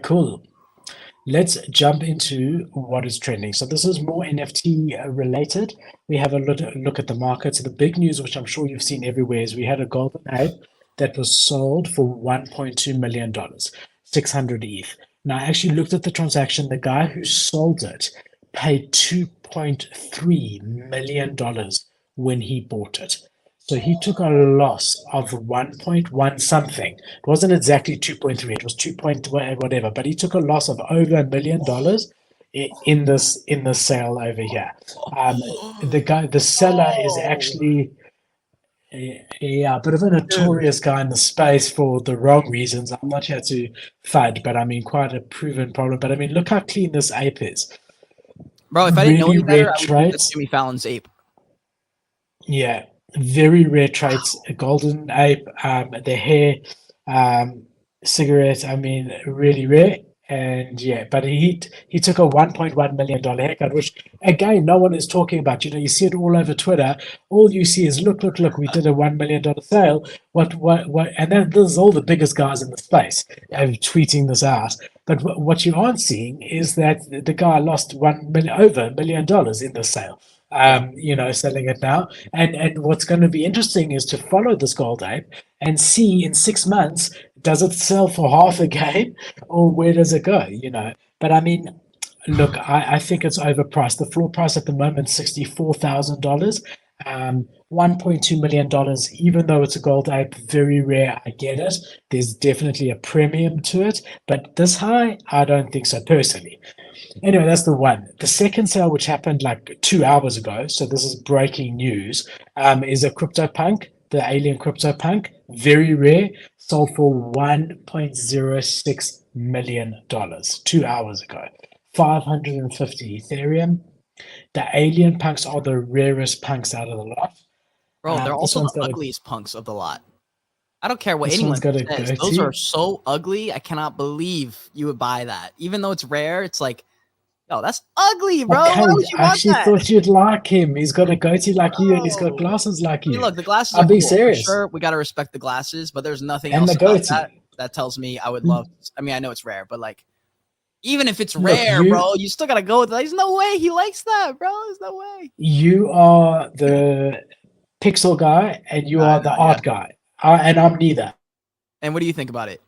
Cool. Let's jump into what is trending. So this is more NFT related. We have a look at the market. So the big news, which I'm sure you've seen everywhere, is we had a golden ape that was sold for $1.2 million, 600 ETH. Now, I actually looked at the transaction. The guy who sold it paid $2.3 million when he bought it. So he took a loss of 1.1 something. It wasn't exactly 2.3, it was 2 point whatever, but he took a loss of over $1 million in this sale over here. Um, the seller is Oh, actually yeah, a bit of a dude. notorious guy in the space for the wrong reasons. I'm not here to fight, but I mean quite a proven problem. But I mean, look how clean this ape is. Bro, if I didn't know Really any rare better, I would think that's traits. Jimmy Fallon's ape. Yeah, very rare traits. A golden ape, the hair, um, cigarette. I mean, really rare. And yeah, but he took a $1.1 million haircut, which again no one is talking about. You know, you see it all over Twitter. All you see is look, we did a $1 million sale. What? And then there's all the biggest guys in the space Yeah. tweeting this out. But what you aren't seeing is that the guy lost 1 million, over $1 million in the sale. Yeah. Selling it now. And what's going to be interesting is to follow this gold ape and see in 6 months, does it sell for half again or where does it go? But I mean, look, I think it's overpriced. The floor price at the moment, $64,000. $1.2 million, even though it's a gold ape, very rare. I get it. There's definitely a premium to it, but this high, I don't think so personally. Anyway, that's the one. The second sale, which happened like 2 hours ago, so this is breaking news, is a CryptoPunk, the alien CryptoPunk, very rare, sold for $1.06 million 2 hours ago. 550 Ethereum. The alien punks are the rarest punks out of the lot. Bro, they're This also the one's got a ugliest punks of the lot. I don't care what this one's anyone got a says. Those are goatee. so ugly. I cannot believe you would buy that. Even though it's rare, it's like, yo, that's ugly, bro. Why Okay, would you I want actually that? thought you'd like him. He's got a goatee like you, and he's got Oh. glasses like I mean, you. look, the glasses are I'm being cool for serious. sure. We got to respect the glasses, but there's nothing And the else about that goatee. that tells me I would love. I mean, I know it's rare, but like, even if it's Look, rare, bro, you still gotta go with that. There's no way he likes that, bro. There's no way. you are the pixel guy, and you I are the know, yeah. art guy, and I'm neither. And what do you think about it?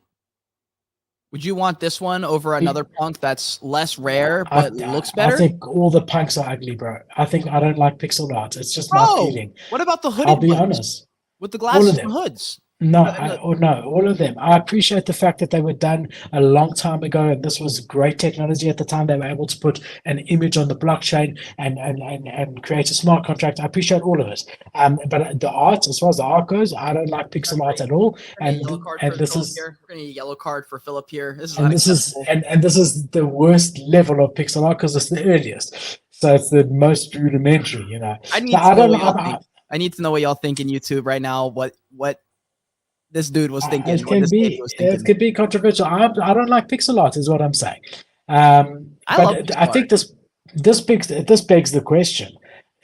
Would you want this one over another punk that's less rare but looks I better? think all the punks are ugly, bro. I don't like pixel art. It's just my Bro, feeling. what about the I'll hooded be ones honest. with the All of glasses and them. hoods? No, No, no, all of them. I appreciate the fact that they were done a long time ago, and this was great technology at the time. They were able to put an image on the blockchain and create a smart contract. I appreciate all of it. But the art, as far as the art goes, I don't like pixel art at all. we're gonna need a yellow card for And this Philip is here. We're gonna need a yellow card for Philip here. This is and this is unacceptable. and this is the worst level of pixel art because it's the earliest. So it's the most rudimentary. I So need to I know don't what know. y'all think. I need to know what y'all think in YouTube right now. What this dude was thinking, It what can this lady be was it thinking. could be controversial. I don't like pixel art, is what I'm saying. I love But I pixel art. think this begs the question.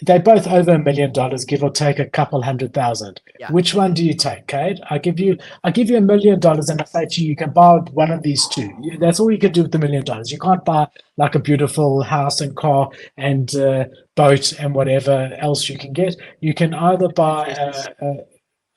They're both over $1 million, give or take a couple 100,000. Yeah. Which one do you take, Kate? I give you $1 million, and I say to you, you can buy one of these two. That's all you can do with the $1 million. You can't buy like a beautiful house and car and boat and whatever else you can get. You can either Two buy choices.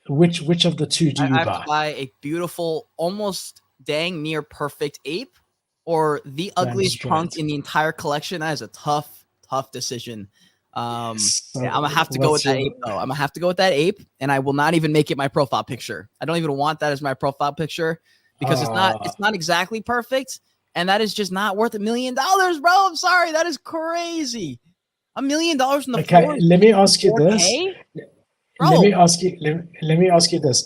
which of the two do I you have to buy? buy a beautiful, almost dang near perfect ape, or the Damn ugliest punk straight. in the entire collection. That is a tough decision. Yeah, I'm gonna So have to go with what's that your ape though. I'm gonna have to go with that ape, and I will not even make it my profile picture. I don't even want that as my profile picture because it's not uh it's not exactly perfect, and that is just not worth $1 million, bro. I'm sorry, that is crazy. $1 million on the floor okay, let me in ask you this. 4K, Let bro. me ask you let me ask you this.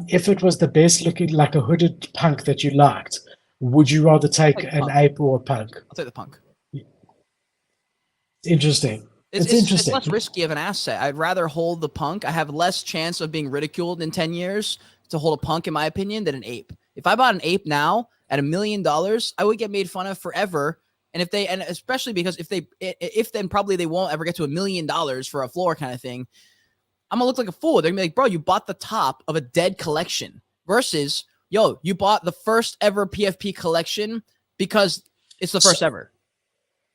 If it was the best looking like a hooded punk that you liked, would you rather I'll take take the an punk. ape or a punk? I'll take the punk. Interesting. It's, It's it's it's less interesting. risky of an asset. I'd rather hold the punk. I have less chance of being ridiculed in 10 years to hold a punk, in my opinion, than an ape. If I bought an ape now at $1 million, I would get made fun of forever. And especially because if then probably they won't ever get to $1 million for a floor kind of thing. I'm gonna look like a fool. They're gonna be like, bro, you bought the top of a dead collection versus, yo, you bought the first ever PFP collection because it's the first ever.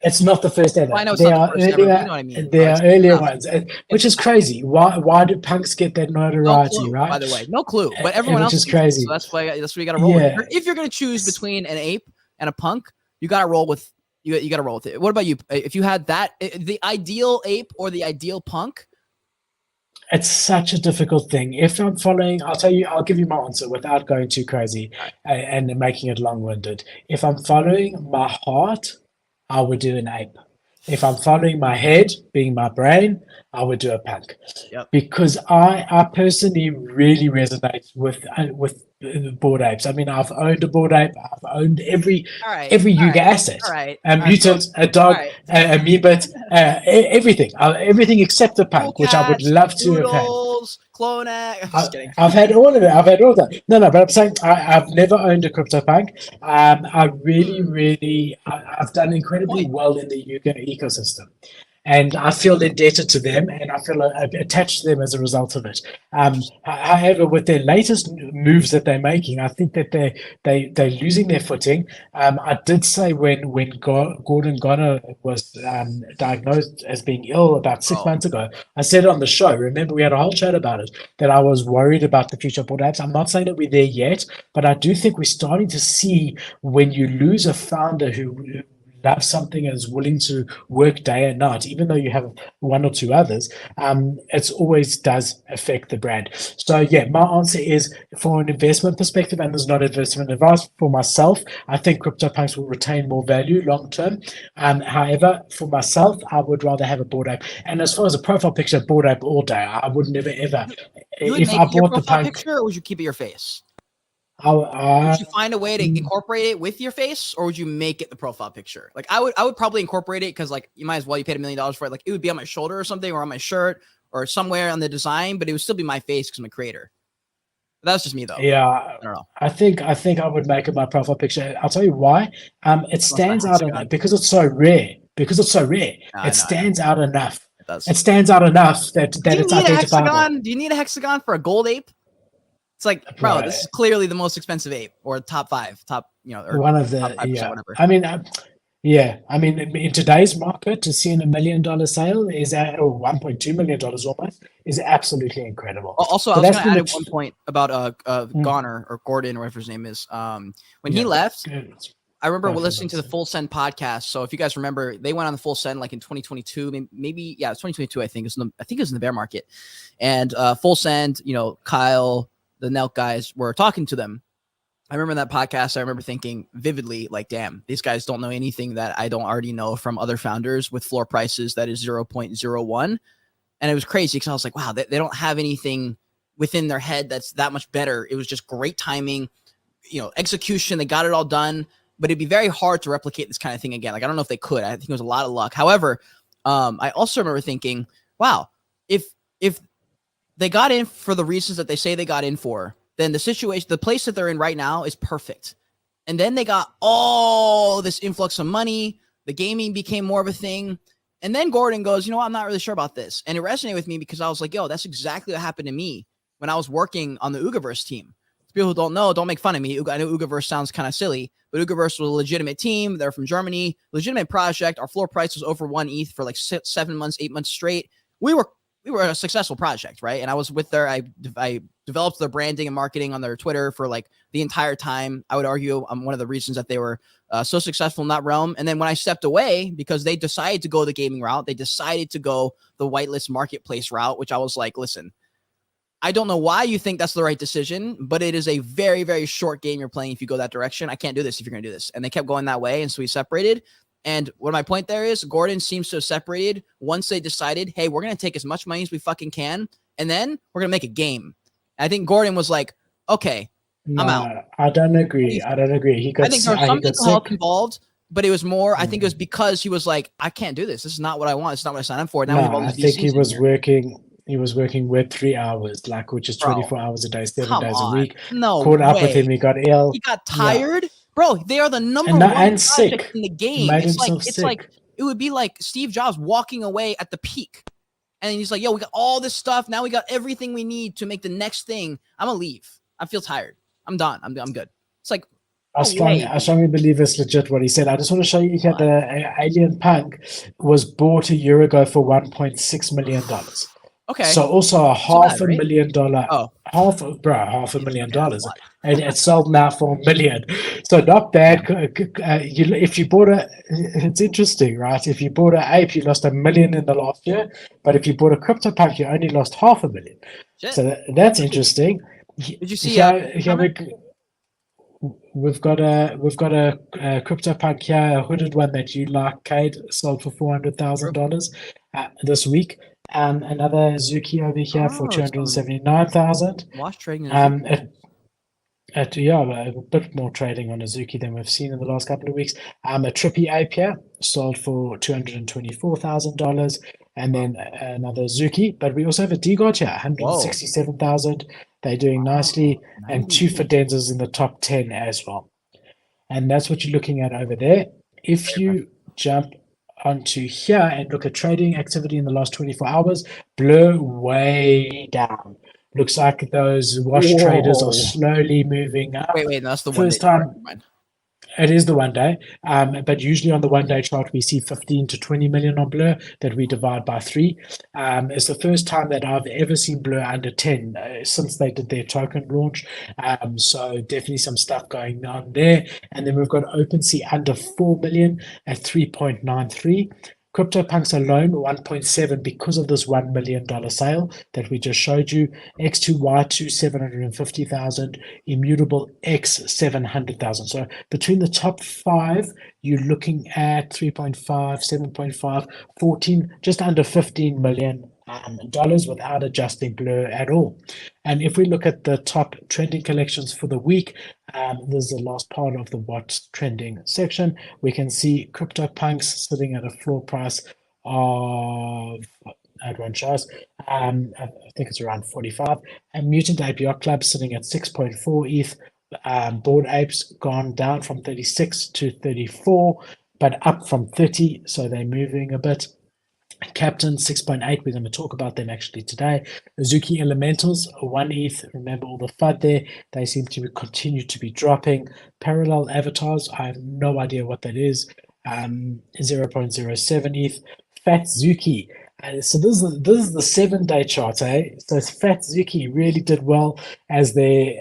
It's not the first ever. Well, I know it's There not are the first ever, earlier, but you know what I mean. there It's are earlier enough. ones, which is crazy. Why do punks get that No notoriety, clue, right? by the way, no clue. But everyone Which else is sees it, crazy. so that's why you got to roll with Yeah. it. If you're gonna choose between an ape and a punk, you got to roll with you got to roll with it. What about you? If you had that, the ideal ape or the ideal punk? It's such a difficult thing. If I'm following, I'll give you my answer without going too crazy and making it long-winded. If I'm following my heart, I would do an ape. If I'm following my head, being my brain, I would do a punk. Yep. Because I personally really resonate with Bored Apes. I mean, I've owned a Bored Ape. I've owned every Yuga asset. A mutant, a dog, a amoeba, everything. Everything except the punk, which I would love to have had. Clone. Just kidding. I've had all of it. I've had all that. No, but I'm saying I've never owned a CryptoPunk. I really, I've done incredibly well in the Yuga ecosystem. And I feel indebted to them, and I feel attached to them as a result of it. However, with their latest moves that they're making, I think that they're losing their footing. I did say when Gordon Gono was diagnosed as being ill about 6 months ago, I said on the show, remember we had a whole chat about it, that I was worried about the future of Bored Apes. I'm not saying that we're there yet, but I do think we're starting to see when you lose a founder who loves something and is willing to work day and night, even though you have one or two others, it always does affect the brand. So yeah, my answer is for an investment perspective, and there's not investment advice for myself. I think CryptoPunks will retain more value long term. However, for myself, I would rather have a Bored Ape. And as far as a profile picture, Bored Ape all day. I would never ever. If I bought the punk picture, or would you keep it your face? Would you find a way to incorporate it with your face, or would you make it the profile picture? Like I would probably incorporate it because like you might as well, you paid $1 million for it. Like it would be on my shoulder or something, or on my shirt or somewhere on the design, but it would still be my face because I'm a creator. But that's just me though. Yeah, I don't know. I think I would make it my profile picture. I'll tell you why. It stands out because it's so rare. It stands out enough. It does. It stands out enough that it's identifiable. Do you need a hexagon for a gold ape? It's like, bro, this is clearly the most expensive ape, or top 5, or one of the whatever. I mean, I mean, in today's market, to see $1 million sale is at, or $1.2 million almost, is absolutely incredible. Also, I was going to add at one point about Goner or Gordon, or whatever his name is. When he left, I remember listening to the Full Send podcast. So if you guys remember, they went on the Full Send like in 2022, maybe it was 2022. I think it was in the bear market, and Full Send, Kyle, the Nelk guys were talking to them. I remember in that podcast, I remember thinking vividly, like, damn, these guys don't know anything that I don't already know from other founders with floor prices that is 0.01. And it was crazy because I was like, wow, they don't have anything within their head that's that much better. It was just great timing, execution. They got it all done, but it'd be very hard to replicate this kind of thing again. Like, I don't know if they could. I think it was a lot of luck. However, I also remember thinking, wow, if they got in for the reasons that they say they got in for, then the place that they're in right now is perfect. And then they got all this influx of money. The gaming became more of a thing. And then Gordon goes, I'm not really sure about this. And it resonated with me because I was like, yo, that's exactly what happened to me when I was working on the Ugaverse team. People who don't know, don't make fun of me. I know Ugaverse sounds kind of silly, but Ugaverse was a legitimate team. They're from Germany, legitimate project. Our floor price was over 1 ETH for like 7 months, 8 months straight. We were a successful project, right? And I was with I developed their branding and marketing on their Twitter for like the entire time. I would argue I'm one of the reasons that they were so successful in that realm. And then when I stepped away, because they decided to go the gaming route, they decided to go the whitelist marketplace route, which I was like, listen, I don't know why you think that's the right decision, but it is a very, very short game you're playing if you go that direction. I can't do this if you're going to do this. And they kept going that way. And so we separated. And what my point there is, Gordon seems to have separated once they decided, hey, we're going to take as much money as we fucking can, and then we're going to make a game. And I think Gordon was like, okay, I'm out. I don't agree. I think there was some mental health involved, but it was more, I think it was because he was like, I can't do this. This is not what I want. It's not what I signed up for. Now I think he was working Web 3 hours, which is 24 hours a day, 7 days a week. Caught up with him. He got ill. He got tired. Yeah. Bro, they are the number one project sick in the game. It's like it would be like Steve Jobs walking away at the peak. And he's like, yo, we got all this stuff. Now we got everything we need to make the next thing. I'm going to leave. I feel tired. I'm done. I'm good. It's like, No way. I strongly believe it's legit what he said. I just want to show you here What? the Alien Punk was bought a year ago for $1.6 million. Okay. So also a So bad, half a right? million dollar, Oh, half a it's million okay. That's a dollars, lot. and it's sold now for $1 million. So not bad. If you bought it's interesting, right? If you bought an ape, you lost $1 million in the last year, but if you bought a CryptoPunk, you only lost $500,000. Shit. So that's Hey, interesting. did you see Here comment? we've got a CryptoPunk here, a hooded one that you like, Cade, sold for True. $400,000 this week. Another Zuki over here for Oh, some 279,000. wash trading in Azuki. Um, yeah, a bit more trading on Azuki than we've seen in the last couple of weeks. A Trippy Ape here sold for $224,000, and then another Zuki. But we also have a DGOT here, Whoa. 167,000. They're doing Oh, nicely, and two 90. Fidenzas in the top 10 as well. And that's what you're looking at over there. If Very impressive. you jump onto here and look at trading activity in the last 24 hours, Blur way down. Looks like those wash traders are Whoa. slowly moving up. Wait, no, that's the 1 day First chart. time Never mind. it is the 1 day, but usually on the 1 day chart, we see 15 to 20 million on Blur that we divide by 3. It's the first time that I've ever seen Blur under 10 since they did their token launch. So definitely some stuff going on there. And then we've got OpenSea under 4 million at 3.93. CryptoPunks alone 1.7 because of this $1 million sale that we just showed you. X2Y2 750,000, Immutable X 700,000. So between the top 5, you're looking at 3.5, 7.5, 14, just under $15 million dollars without adjusting Blur at all. And if we look at the top trending collections for the week, this is the last part of the what's trending section. We can see CryptoPunks sitting at a floor price of at one shows. I think it's around 45. And Mutant Ape Yacht Club sitting at 6.4 ETH. Bored Apes gone down from 36 to 34, but up from 30, so they're moving a bit. Captain 6.8, we're going to talk about them actually today. Azuki Elementals 1 ETH. Remember all the FUD there. They seem to continue to be dropping. Parallel Avatars, I have no idea what that is. 0.07 ETH. Fat Zuki. So this is the 7 day chart, eh? So Fat Zuki really did well as their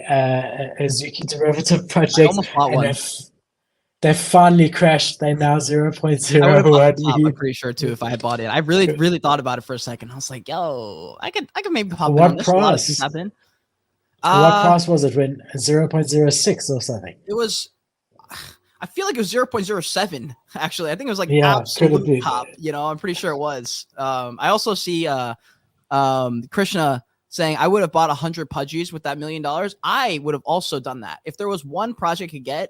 Azuki derivative I project, almost bought and one. they've finally crashed. They're now I would have bought 0.01 the top, I'm ETH. pretty sure too if I had bought it. I really thought about it for a second. I was like, yo, I could maybe pop in on What this. A lot of things price? happen. What price was it when 0.06 or something? It was, I feel like it was 0.07 actually. I think it was like Yeah, could have absolute been. top, I'm pretty sure it was. I also see Krishna saying I would have bought 100 pudgies with that $1 million. I would have also done that. If there was one project I could get,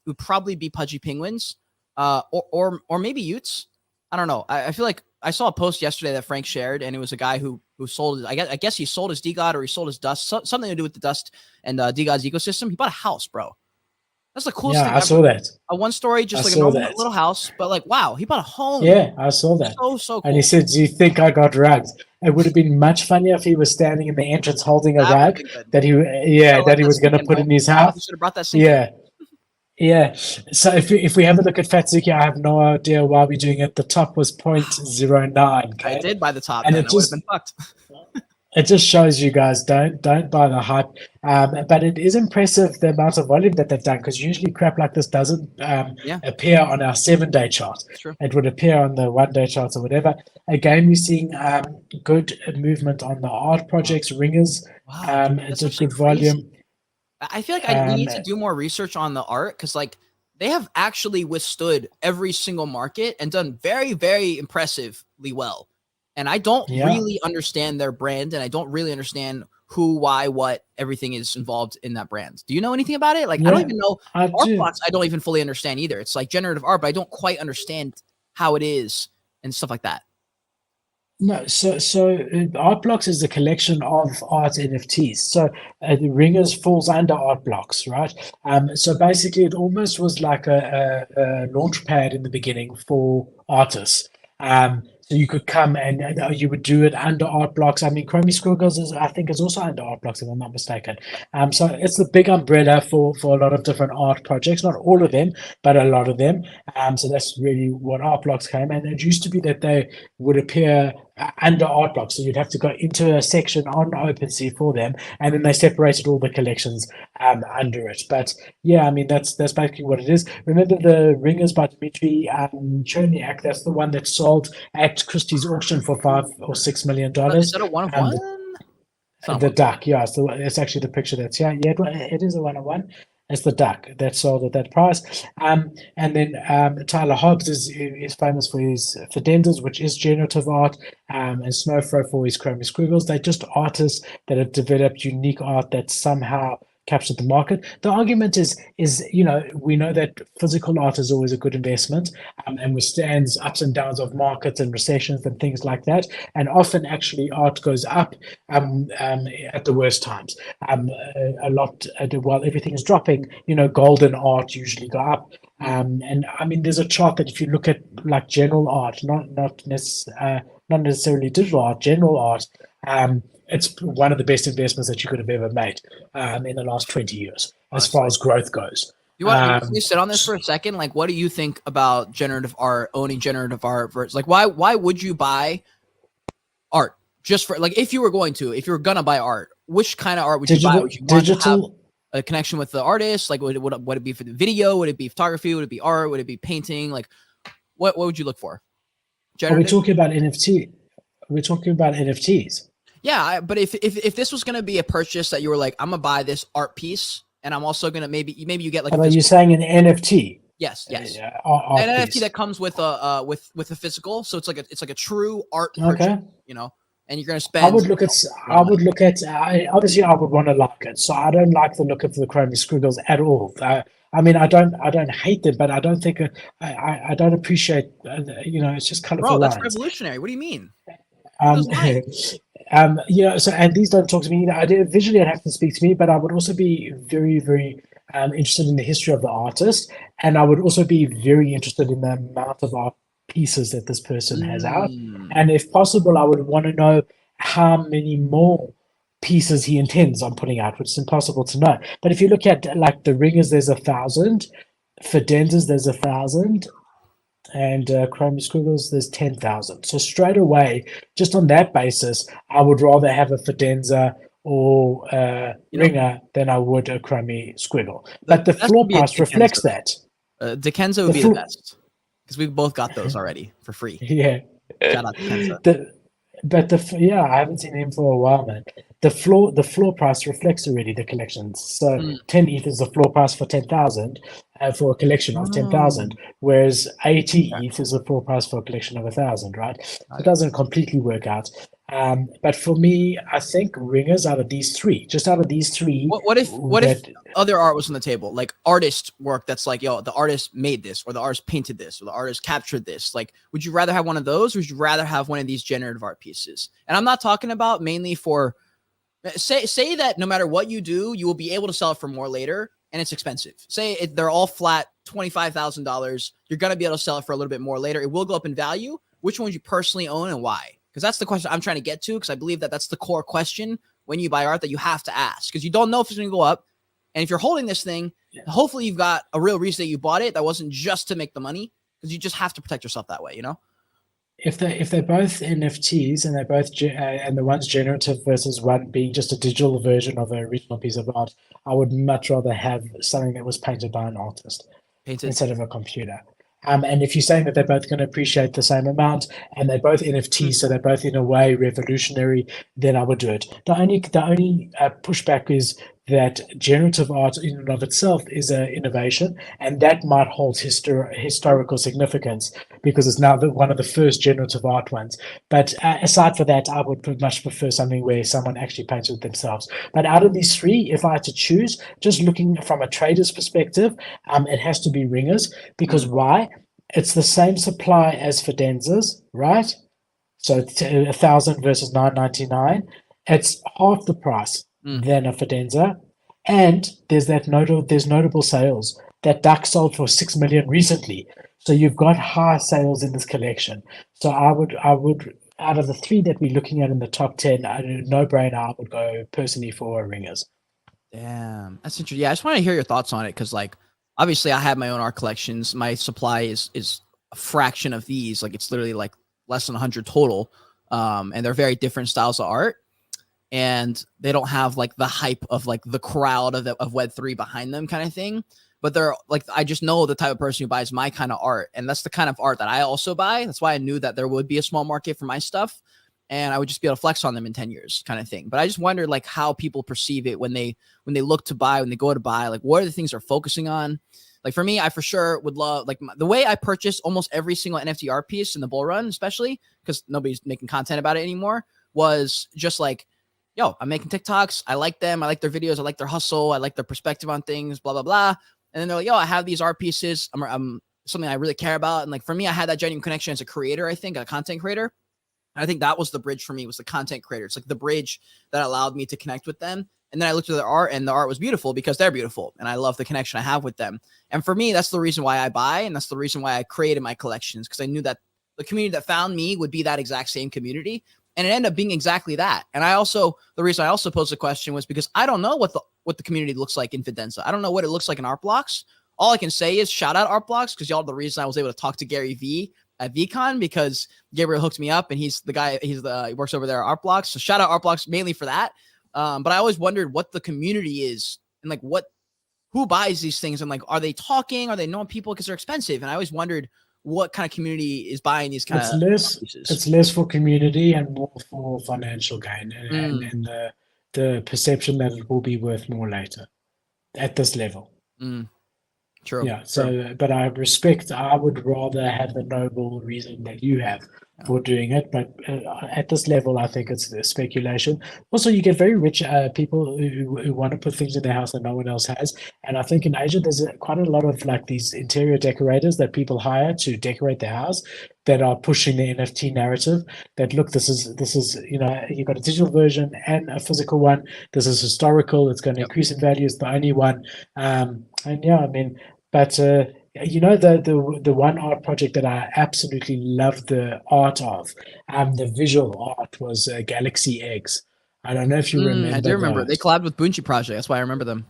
it would probably be Pudgy Penguins, or maybe Utes. I don't know. I feel like I saw a post yesterday that Frank shared, and it was a guy who sold. I guess he sold his DGOD or he sold his Dust. Something to do with the Dust and DGOD's ecosystem. He bought a house, bro. That's the coolest thing Yeah, I ever. saw that. A 1-story, just I like a saw normal that. little house, but like, wow, he bought a home. Yeah, I saw that. So And he cool. said, "Do you think I got rugged?" It would have been much funnier if he was standing in the entrance holding a That would have rug been good. that he was going to put in his You house. should have brought that sink in. Yeah, yeah. So if we have a look at Fatsuki, I have no idea why we're doing it. The top was 0.09. I Okay, did buy the top, and then I would have been fucked. it just shows you guys don't buy the hype. But it is impressive the amount of volume that they've done, because usually crap like this doesn't Yeah, appear on our 7 day chart. it's true. It would appear on the 1 day charts or whatever. Again, we're seeing good movement on the art projects, ringers. Wow, dude, that's It's a actually good crazy. volume. I feel like we need to do more research on the art, because like they have actually withstood every single market and done very, very impressively well. And I don't really understand their brand, and I don't really understand who, why, what everything is involved in that brand. Do you know anything about it? Like, I don't even know art blocks. I don't even fully understand either. It's like generative art, but I don't quite understand how it is and stuff like that. No, so art blocks is a collection of art NFTs. So the ringers falls under art blocks, right? So basically, it almost was like a launch pad in the beginning for artists. So So you could come and you would do it under art blocks. I mean, Chromie Squiggles is, I think, is also under art blocks, if I'm not mistaken. So it's the big umbrella for a lot of different art projects, not all of them, but a lot of them. So that's really what art blocks came. And it used to be that they would appear under art blocks. So you'd have to go into a section on OpenSea for them, and then they separated all the collections under it. But yeah, I mean, that's basically what it is. Remember the Ringers by Dmitry Cherniak? That's the one that sold at Christie's auction for $5 or $6 million. Is that a one of one? The duck, yeah. So it's actually the picture that's here. Yeah, it is a 1-on-1. It's the duck that sold at that price. And then Tyler Hobbs is famous for his Fidenders, which is generative art, and Snowfro for his Chromie Squiggles. They're just artists that have developed unique art that somehow captured the market. The argument is we know that physical art is always a good investment, and withstands ups and downs of markets and recessions and things like that. And often, actually, art goes up at the worst times. A lot while everything is dropping. Gold and art usually go up. And I mean, there's a chart that if you look at like general art, not necessarily digital art, general art. It's one of the best investments that you could have ever made in the last 20 years, as far as growth goes. You want to sit on this for a second? Like, what do you think about generative art, owning generative art versus like, why would you buy art just for like, if you were gonna buy art, which kind of art would you buy? Would you want to have a connection with the artist? Like, would it be for the video? Would it be photography? Would it be art? Would it be painting? Like, what would you look for? Are we talking about NFT? We're talking about NFTs. Yeah, but if this was going to be a purchase that you were like, I'm gonna buy this art piece, and I'm also gonna maybe you get like. Are you saying an NFT? Yes. An piece. NFT that comes with a physical, so it's like a true art purchase, okay. And you're gonna spend. I would look at. Obviously, I would want to like it. So I don't like the look of the Chromie Squiggles at all. I mean, I don't hate them, but I don't think I don't appreciate. It's just colorful lines. That's revolutionary. What do you mean? So and these don't talk to me. Visually, I'd have to speak to me, but I would also be very, very interested in the history of the artist, and I would also be very interested in the amount of art pieces that this person has out, and if possible, I would want to know how many more pieces he intends on putting out, which is impossible to know. But if you look at like the Ringers, there's 1,000. Fidenders, there's 1,000. And Chromie Squiggles, there's 10,000. So straight away, just on that basis, I would rather have a Fidenza or Ringer than I would a Chromie Squiggle. But the floor price reflects that. Dekenza would be the best because we both got those already for free. Yeah. Shout out to Dekenza. I haven't seen him for a while, man. The floor price reflects already the collections. So 10 ETH is the floor price for 10,000 for a collection of 10,000, whereas 80 ETH is the floor price for a collection of 1,000, right? So it doesn't completely work out. But for me, I think Ringers out of these three. What if other art was on the table, like artist work that's like, yo, the artist made this, or the artist painted this, or the artist captured this? Like, would you rather have one of those, or would you rather have one of these generative art pieces? And I'm not talking about mainly for say that no matter what you do, you will be able to sell it for more later, and it's expensive. Say they're all flat $25,000. You're gonna be able to sell it for a little bit more later. It will go up in value. Which one would you personally own and why? Because that's the question I'm trying to get to, because I believe that that's the core question when you buy art that you have to ask, because you don't know if it's going to go up. And if you're holding this thing, hopefully you've got a real reason that you bought it that wasn't just to make the money, because you just have to protect yourself that way, If they're both NFTs and they're both and the one's generative versus one being just a digital version of an original piece of art, I would much rather have something that was painted by an artist instead of a computer. And if you're saying that they're both going to appreciate the same amount and they're both NFTs, so they're both in a way revolutionary, then I would do it. The only pushback is that generative art in and of itself is an innovation, and that might hold historical significance because it's now one of the first generative art ones. But aside from that, I would much prefer something where someone actually paints it themselves. But out of these three, if I had to choose, just looking from a trader's perspective, it has to be Ringers. Because why? It's the same supply as Fidenzas, right? So 1,000 versus 999. It's half the price than a Fidenza, and there's notable sales. That duck sold for 6 million recently, So you've got high sales in this collection. So I would out of the three that we're looking at in the top 10, no brainer, I would go personally for ringers. Damn, that's interesting. Yeah, I just want to hear your thoughts on it because, like, obviously, I have my own art collections. My supply is a fraction of these. Like, it's literally like less than 100 total, and they're very different styles of art, and they don't have like the hype of like the crowd of Web3 behind them, kind of thing. But they're like, I just know the type of person who buys my kind of art, and that's the kind of art that I also buy. That's why I knew that there would be a small market for my stuff, and I would just be able to flex on them in 10 years, kind of thing. But I just wondered like how people perceive it when they look to buy, when they go to buy, like what are the things they're focusing on? Like for me, I for sure would love like the way I purchased almost every single NFT art piece in the bull run, especially because nobody's making content about it anymore, was just like, yo, I'm making TikToks. I like them. I like their videos. I like their hustle. I like their perspective on things, blah, blah, blah. And then they're like, yo, I have these art pieces. I'm something I really care about. And like for me, I had that genuine connection as a creator, I think, a content creator. I think that was the bridge for me, was the content creator. It's like the bridge that allowed me to connect with them. And then I looked at their art, and the art was beautiful because they're beautiful. And I love the connection I have with them. And for me, that's the reason why I buy. And that's the reason why I created my collections, because I knew that the community that found me would be that exact same community. And it ended up being exactly that. And the reason I also posed the question was because I don't know what the community looks like in Fidenza. I don't know what it looks like in Art Blocks. All I can say is shout out Art Blocks, because y'all are the reason I was able to talk to Gary V at VCon, because Gabriel hooked me up, and he works over there at Art Blocks. So shout out Art Blocks mainly for that. But I always wondered what the community is, and like who buys these things, and like, are they talking? Are they knowing people? Because they're expensive. And I always wondered what kind of community is buying these kind It's of less pieces. it's less for community and more for financial gain, Mm, and the perception that it will be worth more later at this level. mm, true. Yeah, True. so but I would rather have the noble reason that you have Yeah. for doing it. But at this level, I think it's the speculation. Also, you get very rich people who want to put things in their house that no one else has. And I think in Asia, there's quite a lot of like these interior decorators that people hire to decorate their house that are pushing the NFT narrative. That look, this is you've got a digital version and a physical one. This is historical. It's going to Yep. increase in value. It's the only one. And yeah, I mean. But the one art project that I absolutely loved the art of, the visual art was Galaxy Eggs. I don't know if you I do remember remember they those. collabed with Bunchi Project. That's why I remember them.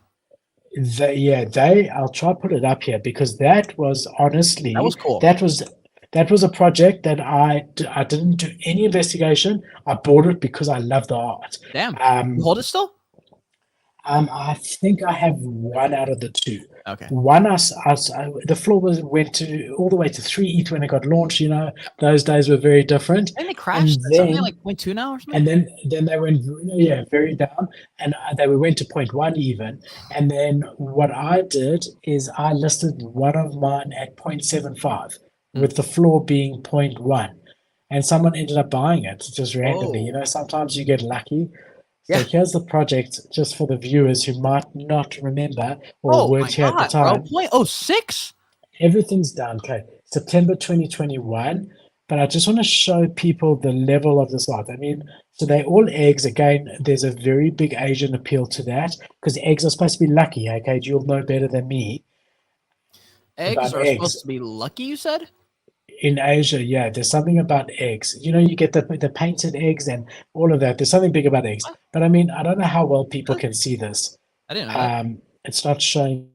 I'll try to put it up here because that was That was honestly cool. that was a project that I didn't do any investigation. I bought it because I love the art. Damn. You Um, hold it still? I think I have one out of the two. Okay. One, the floor went to all the way to 3 ETH when it got launched. Those days were very different. And they And crashed. It's something then, like 0.2 now or something. and then they went, yeah, very down, and they went to point one even. And then what I did is I listed one of mine at 0.75, Hmm. with the floor being point one, and someone ended up buying it just randomly. Oh, Sometimes you get lucky. So yeah. here's the project, just for the viewers who might not remember or Oh my weren't here at the God, bro. time. 0.06? Everything's done. Okay, September 2021. But I just want to show people the level of this art. I mean, so they're all eggs. Again, there's a very big Asian appeal to that because eggs are supposed to be lucky. Okay, you'll know better than me Eggs about are supposed eggs. to be lucky, you said? In Asia, yeah, there's something about eggs. You get the painted eggs and all of that. There's something big about eggs. What? But I mean, I don't know how well people Really? can see this. I didn't know that. It's not showing